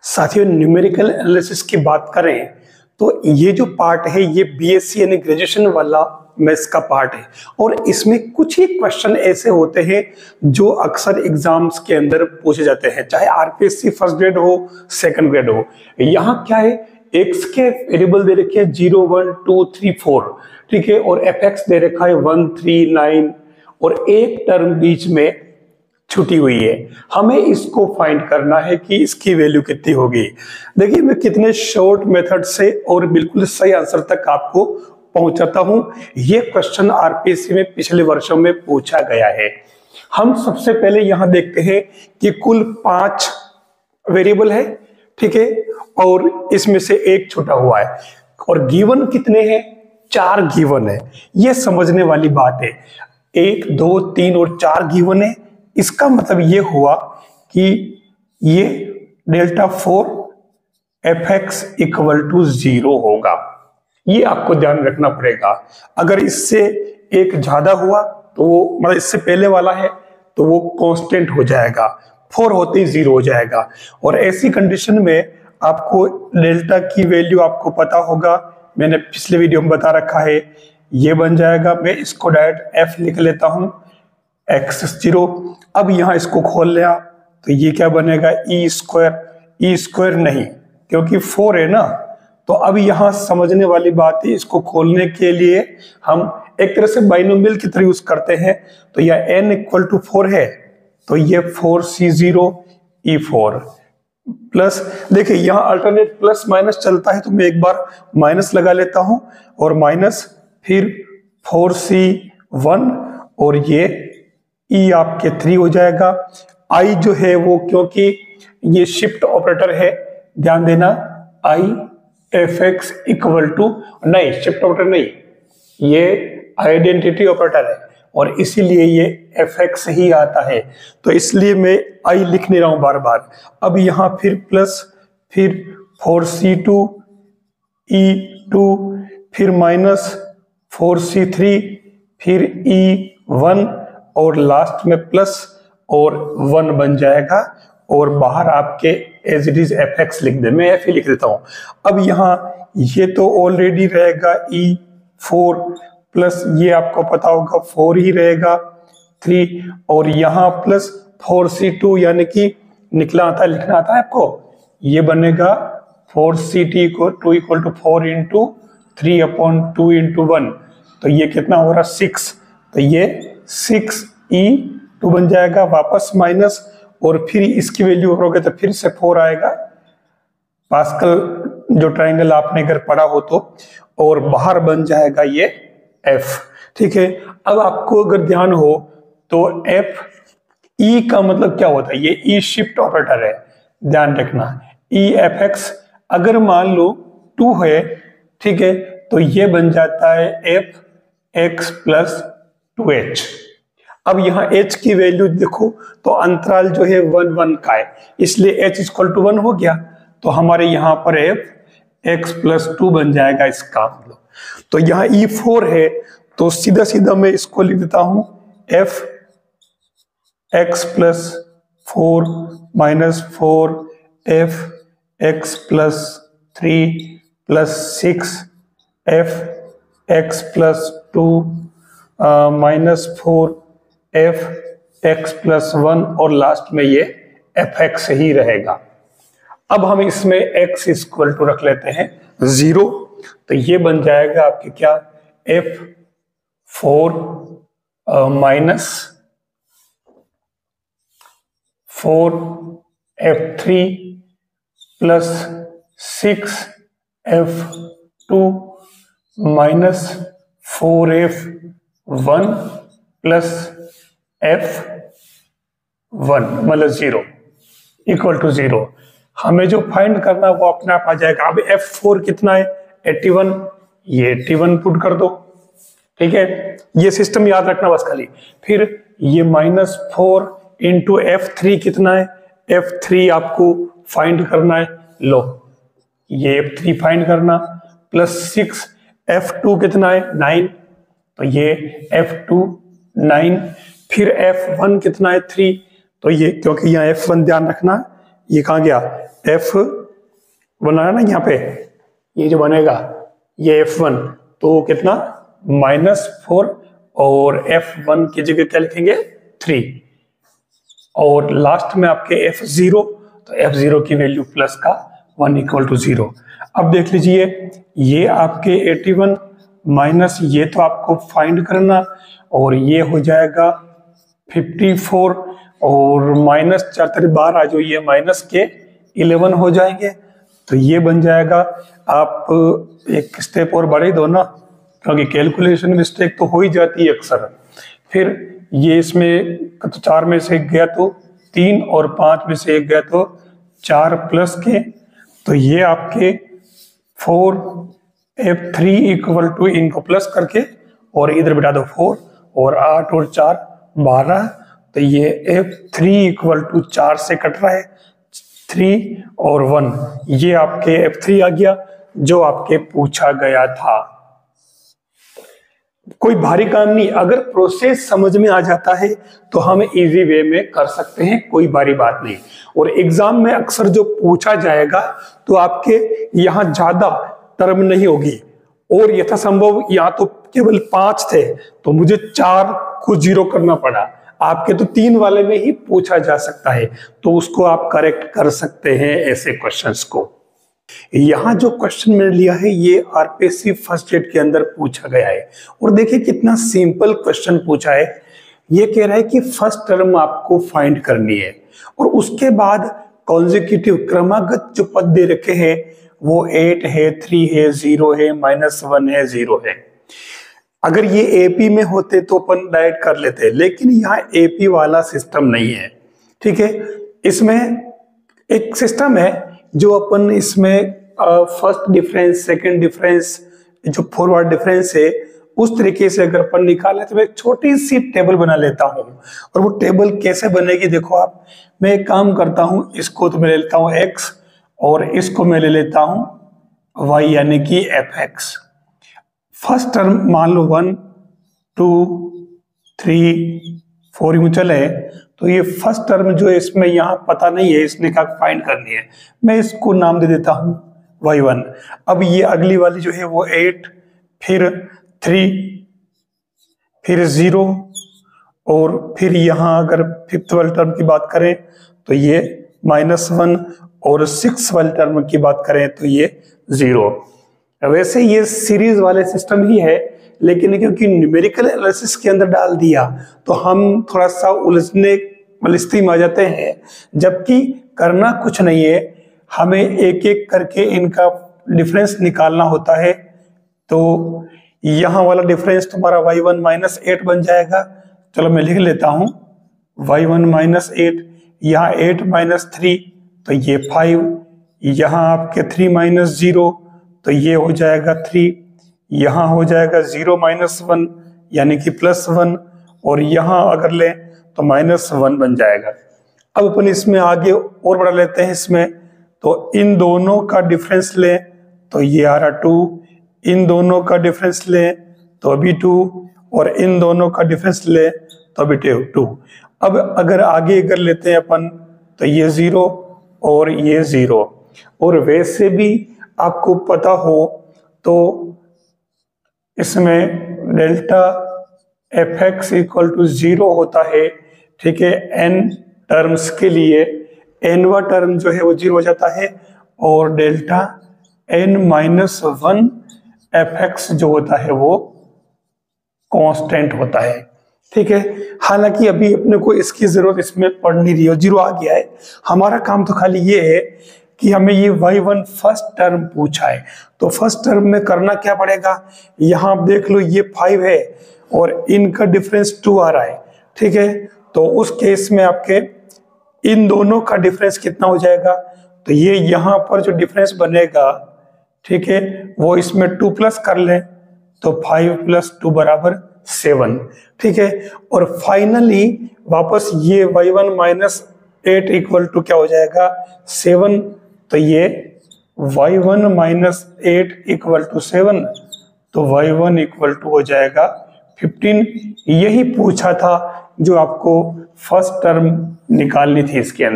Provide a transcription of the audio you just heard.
साथियों, numerical analysis की बात करें तो ये जो पार्ट है ये बीएससी यानी ग्रेजुएशन वाला मैथ्स का पार्ट है और इसमें कुछ ही क्वेश्चन ऐसे होते हैं जो अक्सर एग्जाम्स के अंदर पूछे जाते हैं, चाहे आरपीएससी फर्स्ट ग्रेड हो सेकंड ग्रेड हो। यहाँ क्या है, एक्स के वेरिएबल दे रखे हैं 0 1 2 3 4, ठीक है, और एफ एक्स दे रखा है 1 3 9 और एक टर्म बीच में छुटी हुई है। हमें इसको फाइंड करना है कि इसकी वैल्यू कितनी होगी। देखिए मैं कितने शॉर्ट मेथड से और बिल्कुल सही आंसर तक आपको पहुंचाता हूं। ये क्वेश्चन आरपीएससी में पिछले वर्षों में पूछा गया है। हम सबसे पहले यहां देखते हैं कि कुल 5 वेरिएबल है, ठीक है, और इसमें से एक छुटा हुआ है और गिवन कितने हैं, 4 गिवन है। ये समझने वाली बात है। 1 2 3 और 4 गिवन है। इसका मतलब ये हुआ कि ये delta 4 F X equal to 0 होगा। ये आपको ध्यान रखना पड़ेगा। अगर इससे एक ज्यादा हुआ तो वो मतलब इससे पहले वाला है तो वो कांस्टेंट हो जाएगा, 4 होते ही 0 हो जाएगा। और ऐसी कंडीशन में आपको डेल्टा की वैल्यू आपको पता होगा, मैंने पिछले वीडियो में बता रखा है। ये बन जाएगा, मैं इसको डायरेक्ट एफ लिख लेता हूं, x0। अब यहां इसको खोल लिया तो ये क्या बनेगा, ई स्क्वायर नहीं क्योंकि 4 है ना। तो अब यहां समझने वाली बात है, इसको खोलने के लिए हम एक तरह से बाइनोमियल की तरह यूज करते हैं। तो यह n इक्वल टू 4 है तो ये 4c0 e4 प्लस, देखिए यहां अल्टरनेट प्लस माइनस चलता है तो मैं एक बार माइनस लगा लेता हूं और माइनस फिर 4c1 और ये ई आपके 3 हो जाएगा। आई जो है वो क्योंकि ये शिफ्ट ऑपरेटर है, ध्यान देना, I F X equal to, नहीं शिफ्ट ऑपरेटर नहीं, ये आइडेंटिटी ऑपरेटर है और इसीलिए ये एफ एक्स ही आता है। तो इसलिए मैं आई लिख नहीं रहा हूं बार बार। अब यहां फिर प्लस, फिर 4c2 e2, फिर माइनस 4c3, फिर e1 और लास्ट में प्लस और 1 बन जाएगा और बाहर आपके as it is F X लिख दे, मैं एफ ही लिख देता हूं। अब यहां ये तो ऑलरेडी रहेगा e4 प्लस ये आपको पता होगा 4 ही रहेगा 3 और यहां प्लस 4c2 यानी कि निकला आता है, लिखना आता है आपको, ये बनेगा 4c2 2 equal to 4 into 3 upon 2 into 1। तो ये कितना हो रहा, 6। तो ये 6e2 बन जाएगा, वापस माइनस और फिर इसकी वैल्यू करोगे तो फिर से 4 आएगा, पास्कल जो ट्रायंगल आपने अगर पढ़ा हो तो, और बाहर बन जाएगा ये f, ठीक है। अब आपको अगर ध्यान हो तो f e का मतलब क्या होता है, ये e शिफ्ट ऑपरेटर है, ध्यान रखना। e एफ एक्स अगर मान लो 2 है, ठीक है, तो ये बन जाता है f x प्लस 2h। अब यहाँ h की वैल्यू देखो तो अंतराल जो है 1 1 का है, इसलिए h इक्वल टू 1 हो गया। तो हमारे यहाँ पर f x प्लस 2 बन जाएगा इसका मतलब। तो यहाँ e4 है तो सीधा सीधा मैं इसको लिख देता हूं f x plus 4 minus 4 f x plus 3 plus 6 f x plus 2 minus 4 f x plus 1 और लास्ट में ये f x ही रहेगा। अब हम इसमें x इक्वल टू रख लेते हैं 0, तो ये बन जाएगा आपके क्या, f4 minus 4 f3 plus 6 f2 minus 4f1 plus f1 मतलब 0 इक्वल टू 0। हमें जो फाइंड करना है वो अपने आप आ जाएगा। अब f4 कितना है, 81, ये 81 पुट कर दो, ठीक है, ये सिस्टम याद रखना बस खाली। फिर ये माइनस 4 इंटू f3 कितना है, f3 आपको फाइंड करना है, लो ये f3 फाइंड करना, प्लस 6 f2 कितना है 9, तो ये f2 9, फिर f1 कितना है 3, तो ये क्योंकि यहाँ f1 ध्यान रखना ये कहाँ गया, एफ बनाया ना यहाँ पे, ये जो बनेगा ये F1, तो कितना -4 और F1 की जगह क्या लिखेंगे 3, और लास्ट में आपके F0, तो F0 की वैल्यू प्लस का 1 = 0। अब देख लीजिए ये आपके 81 माइनस ये तो आपको फाइंड करना, और ये हो जाएगा 54 और -4 आ जो ये माइनस के 11 हो जाएंगे, तो ये बन जाएगा। आप एक स्टेप और बढ़े दो ना, क्योंकि कैलकुलेशन मिस्टेक तो हो ही जाती है अक्सर। फिर ये इसमें तो 4 में से गया तो 3 और 5 में से 1 गया तो 4 प्लस के, तो ये आपके 4 F3 = इनको प्लस करके और इधर बिठा दो 4 और 8 और 4 12, तो ये F3 = 4 से कट रहा है 3 और 1, ये आपके F3 आ गया जो आपके पूछा गया था। कोई भारी काम नहीं, अगर प्रोसेस समझ में आ जाता है तो हम इजी वे में कर सकते हैं, कोई भारी बात नहीं। और एग्जाम में अक्सर जो पूछा जाएगा तो आपके यहाँ ज्यादा टर्म नहीं होगी, और यथासंभव यहाँ तो केवल 5 थे तो मुझे 4 को 0 करना पड़ा, आपके तो 3 वाले में ही पूछा जा सकता है, तो उसको आप करेक्ट कर सकते हैं ऐसे क्वेश्चंस को। यहाँ जो क्वेश्चन मैंने लिया है ये आरपीएससी फर्स्ट एड के अंदर पूछा गया है, और देखिए कितना सिंपल क्वेश्चन पूछा है। ये कह रहा है कि फर्स्ट टर्म आपको फाइंड करनी है, और उसके बाद कॉन्जिक्यूटिव क्रमागत जो पद दे रखे हैं वो 8 है, 3 है, 0 है, -1 है, 0 है। अगर ये एपी में होते तो अपन डायरेक्ट कर लेते, लेकिन यहाँ एपी वाला सिस्टम नहीं है, ठीक है। इसमें एक सिस्टम है जो अपन इसमें फर्स्ट डिफरेंस, सेकंड डिफरेंस, जो फॉरवर्ड डिफरेंस है उस तरीके से अगर अपन निकाले तो मैं एक छोटी सी टेबल बना लेता हूं। और वो टेबल कैसे बनेगी देखो आप, मैं एक काम करता हूं, इसको तो मैं ले लेता हूं x और इसको मैं ले लेता हूं y यानी कि fx। फर्स्ट टर्म मान लो 1 2 3 4 यूं चले, तो ये फर्स्ट टर्म जो है इसमें यहाँ पता नहीं है, इसने क्या फाइंड करनी है, मैं इसको नाम दे देता हूं y1। अब ये अगली वाली जो है वो 8, फिर 3, फिर 0, और फिर यहाँ अगर फिफ्थ वाले टर्म की बात करें तो ये -1, और 6 वाले टर्म की बात करें तो ये 0। वैसे ये सीरीज वाले सिस्टम ही है, लेकिन क्योंकि न्यूमेरिकल एनालिसिस के अंदर डाल दिया तो हम थोड़ा सा उलझने स्थिति में आ जाते हैं, जबकि करना कुछ नहीं है, हमें एक एक करके इनका डिफरेंस निकालना होता है। तो यहाँ वाला डिफरेंस तुम्हारा y1 -8 बन जाएगा। चलो मैं लिख लेता हूँ y1 -8, यहाँ 8 - 3 तो ये 5, यहाँ आपके 3 - 0 तो ये हो जाएगा 3, यहाँ हो जाएगा 0 - 1 यानी कि +1, और यहाँ अगर लें तो -1 बन जाएगा। अब अपन इसमें आगे और बढ़ा लेते हैं इसमें, तो इन दोनों का डिफरेंस लें तो ये आ रहा 2, इन दोनों का डिफरेंस लें तो अभी 2, और इन दोनों का डिफरेंस लें तो अभी 2। अब अगर आगे कर लेते हैं अपन तो ये 0 और ये 0, और वैसे भी आपको पता हो तो इसमें डेल्टा fx = 0 होता है, ठीक है। n टर्म्स के लिए nवा टर्म जो है वो 0 हो जाता है, और डेल्टा n-1 fx जो होता है वो कांस्टेंट होता है, ठीक है। हालांकि अभी अपने को इसकी जरूरत इसमें पड़ नहीं रही है, 0 आ गया है। हमारा काम तो खाली ये है कि हमें ये y1 फर्स्ट टर्म पूछा है, तो फर्स्ट टर्म में करना क्या पड़ेगा, यहाँ आप देख लो ये 5 है और इनका डिफरेंस 2 आ रहा है, ठीक है। तो उस केस में आपके इन दोनों का डिफरेंस कितना हो जाएगा, तो ये यहाँ पर जो डिफरेंस बनेगा, ठीक है, वो इसमें 2 प्लस कर लें तो 5 + 2 = 7, ठीक है। और फाइनली वापस ये y1 -8 = क्या हो जाएगा 7, तो ये y1 -8 = 7, तो y1 = हो जाएगा 15। यही पूछा था जो आपको फर्स्ट टर्म निकालनी थी इसके अंदर।